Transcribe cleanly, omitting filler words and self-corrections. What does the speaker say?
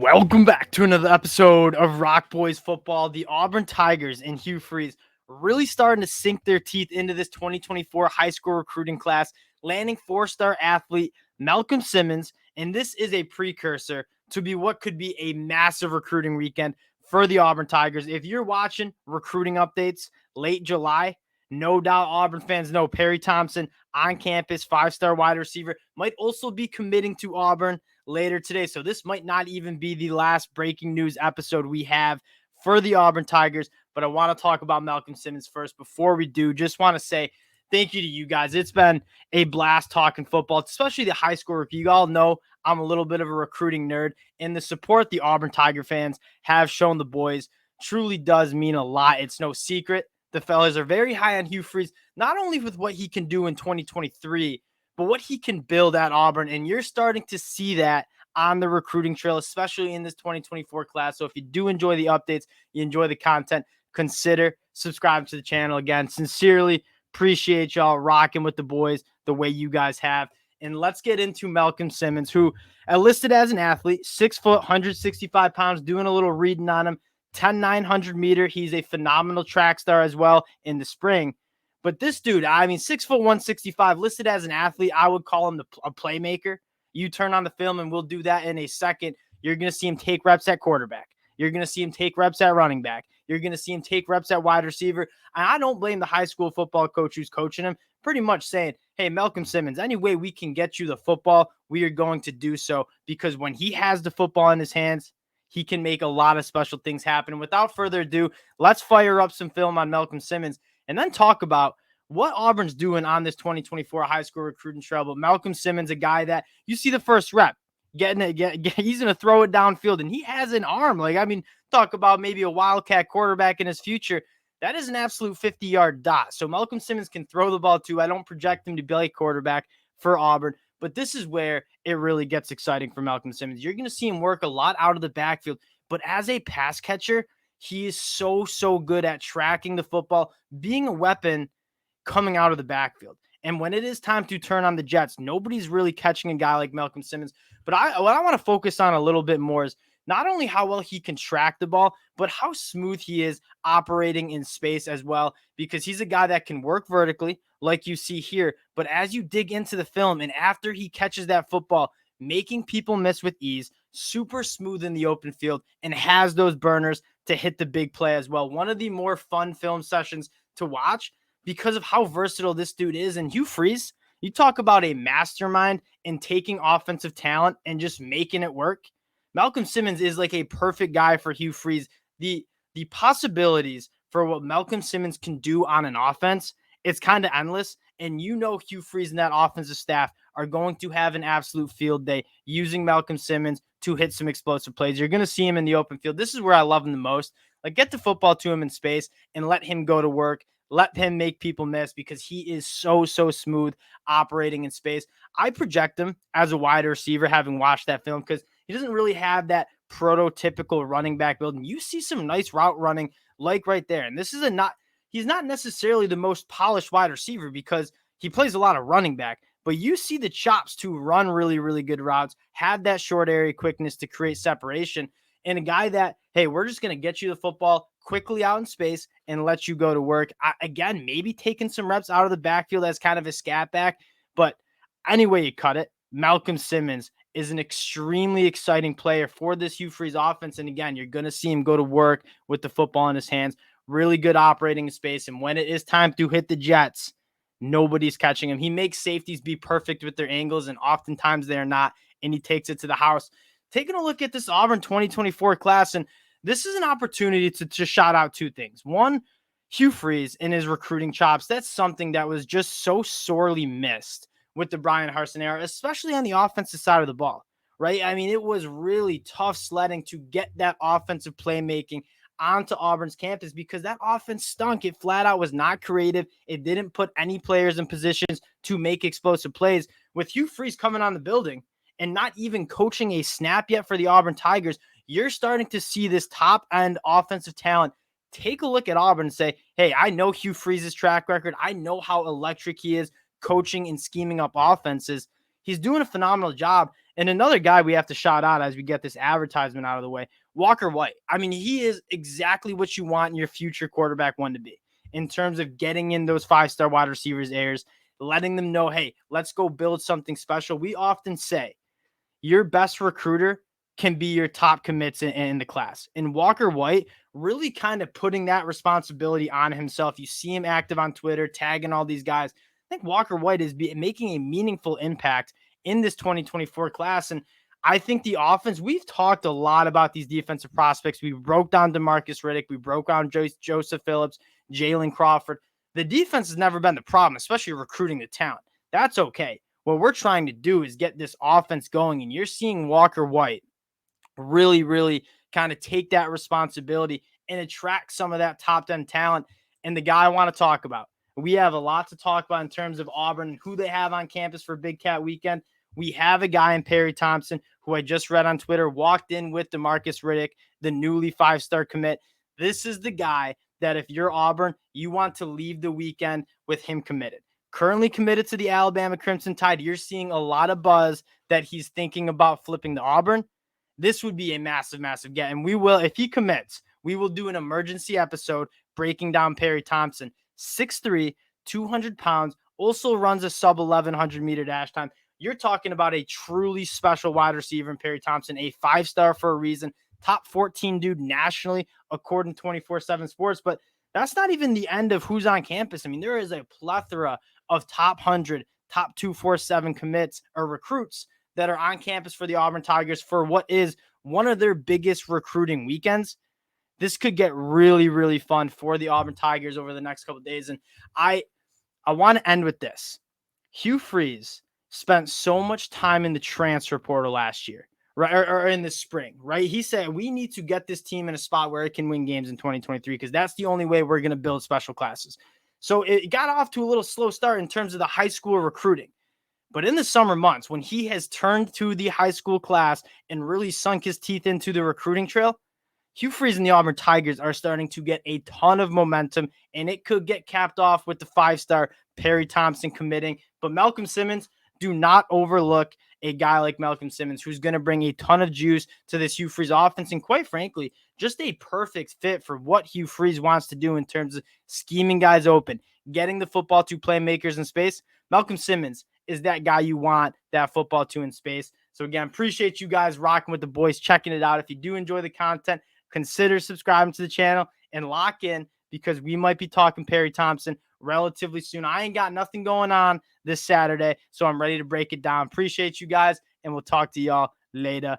Welcome back to another episode of Rock Boys Football. The Auburn Tigers and Hugh Freeze really starting to sink their teeth into this 2024 high school recruiting class, landing four-star athlete Malcolm Simmons, and this is a precursor to be what could be a massive recruiting weekend for the Auburn Tigers. If you're watching recruiting updates late July, no doubt Auburn fans know Perry Thompson on campus, five-star wide receiver, might also be committing to Auburn later today. So this might not even be the last breaking news episode we have for the Auburn Tigers, but I want to talk about Malcolm Simmons first. Before we do, just want to say thank you to you guys. It's been a blast talking football, especially the high school. You all know I'm a little bit of a recruiting nerd, and the support the Auburn Tiger fans have shown the boys truly does mean a lot. It's no secret. The fellas are very high on Hugh Freeze, not only with what he can do in 2023, but what he can build at Auburn. And you're starting to see that on the recruiting trail, especially in this 2024 class. So if you do enjoy the updates, you enjoy the content, consider subscribing to the channel. Again, sincerely appreciate y'all rocking with the boys the way you guys have. And let's get into Malcolm Simmons, who listed as an athlete, 6 foot, 165 pounds, doing a little reading on him, 10,900 meter. He's a phenomenal track star as well in the spring. But this dude, 6 foot 165, listed as an athlete, I would call him a playmaker. You turn on the film, and we'll do that in a second. You're going to see him take reps at quarterback. You're going to see him take reps at running back. You're going to see him take reps at wide receiver. And I don't blame the high school football coach who's coaching him, pretty much saying, hey, Malcolm Simmons, any way we can get you the football, we are going to do so, because when he has the football in his hands, he can make a lot of special things happen. And without further ado, let's fire up some film on Malcolm Simmons and then talk about what Auburn's doing on this 2024 high school recruiting trail. But Malcolm Simmons, a guy that you see the first rep, he's going to throw it downfield, and he has an arm. Talk about maybe a wildcat quarterback in his future. That is an absolute 50-yard dot. So Malcolm Simmons can throw the ball too. I don't project him to be a quarterback for Auburn, but this is where it really gets exciting for Malcolm Simmons. You're going to see him work a lot out of the backfield, but as a pass catcher, he is so good at tracking the football, being a weapon coming out of the backfield. And when it is time to turn on the jets, nobody's really catching a guy like Malcolm Simmons. But what I want to focus on a little bit more is not only how well he can track the ball, but how smooth he is operating in space as well, because he's a guy that can work vertically like you see here. But as you dig into the film and after he catches that football, making people miss with ease, super smooth in the open field, and has those burners to hit the big play as well. One of the more fun film sessions to watch because of how versatile this dude is. And Hugh Freeze, you talk about a mastermind in taking offensive talent and just making it work. Malcolm Simmons is like a perfect guy for Hugh Freeze. The possibilities for what Malcolm Simmons can do on an offense, it's kind of endless. And Hugh Freeze and that offensive staff are going to have an absolute field day using Malcolm Simmons to hit some explosive plays. You're going to see him in the open field. This is where I love him the most. Get the football to him in space and let him go to work. Let him make people miss, because he is so smooth operating in space. I project him as a wide receiver, having watched that film, because he doesn't really have that prototypical running back build. And you see some nice route running right there. And this is he's not necessarily the most polished wide receiver because he plays a lot of running back, but you see the chops to run really good routes, have that short area quickness to create separation, and a guy that, hey, we're just going to get you the football quickly out in space and let you go to work. Again, maybe taking some reps out of the backfield as kind of a scat back, but anyway you cut it, Malcolm Simmons is an extremely exciting player for this Hugh Freeze offense. And again, you're going to see him go to work with the football in his hands, really good operating in space. And when it is time to hit the jets, nobody's catching him. He makes safeties be perfect with their angles, and oftentimes they're not, and he takes it to the house. Taking a look at this Auburn 2024 class, and this is an opportunity to just shout out two things. One, Hugh Freeze and his recruiting chops. That's something that was just so sorely missed with the Brian Harsin era, especially on the offensive side of the ball, right? It was really tough sledding to get that offensive playmaking onto Auburn's campus because that offense stunk. It flat out was not creative. It didn't put any players in positions to make explosive plays. With Hugh Freeze coming on the building and not even coaching a snap yet for the Auburn Tigers, you're starting to see this top-end offensive talent take a look at Auburn and say, hey, I know Hugh Freeze's track record. I know how electric he is coaching and scheming up offenses. He's doing a phenomenal job. And another guy we have to shout out as we get this advertisement out of the way, Walker White. I mean, he is exactly what you want in your future quarterback one to be in terms of getting in those 5-star wide receivers' ears, letting them know, hey, let's go build something special. We often say your best recruiter can be your top commits in the class. And Walker White really kind of putting that responsibility on himself. You see him active on Twitter, tagging all these guys. I think Walker White is making a meaningful impact in this 2024 class. And I think the offense, we've talked a lot about these defensive prospects. We broke down DeMarcus Riddick. We broke down Joseph Phillips, Jalen Crawford. The defense has never been the problem, especially recruiting the talent. That's okay. What we're trying to do is get this offense going. And you're seeing Walker White really, really kind of take that responsibility and attract some of that top 10 talent. And the guy I want to talk about, we have a lot to talk about in terms of Auburn and who they have on campus for Big Cat Weekend. We have a guy in Perry Thompson, who I just read on Twitter, walked in with DeMarcus Riddick, the newly 5-star commit. This is the guy that if you're Auburn, you want to leave the weekend with him committed. Currently committed to the Alabama Crimson Tide. You're seeing a lot of buzz that he's thinking about flipping to Auburn. This would be a massive, massive get. And we will, if he commits, we will do an emergency episode breaking down Perry Thompson. 6'3", 200 pounds, also runs a sub 1100 meter dash time. You're talking about a truly special wide receiver in Perry Thompson, a 5-star for a reason, top 14 dude nationally, according to 24/7 Sports. But that's not even the end of who's on campus. I mean, there is a plethora of top 100, top 247 commits or recruits that are on campus for the Auburn Tigers for what is one of their biggest recruiting weekends. This could get really, really fun for the Auburn Tigers over the next couple of days. And I want to end with this. Hugh Freeze spent so much time in the transfer portal last year, right? Or in the spring, right? He said, we need to get this team in a spot where it can win games in 2023 because that's the only way we're going to build special classes. So it got off to a little slow start in terms of the high school recruiting. But in the summer months, when he has turned to the high school class and really sunk his teeth into the recruiting trail, Hugh Freeze and the Auburn Tigers are starting to get a ton of momentum, and it could get capped off with the 5-star Perry Thompson committing. But Malcolm Simmons, do not overlook a guy like Malcolm Simmons, who's going to bring a ton of juice to this Hugh Freeze offense. And quite frankly, just a perfect fit for what Hugh Freeze wants to do in terms of scheming guys open, getting the football to playmakers in space. Malcolm Simmons is that guy you want that football to in space. So again, appreciate you guys rocking with the boys, checking it out. If you do enjoy the content, consider subscribing to the channel and lock in because we might be talking Perry Thompson relatively soon. I ain't got nothing going on this Saturday, so I'm ready to break it down. Appreciate you guys, and we'll talk to y'all later.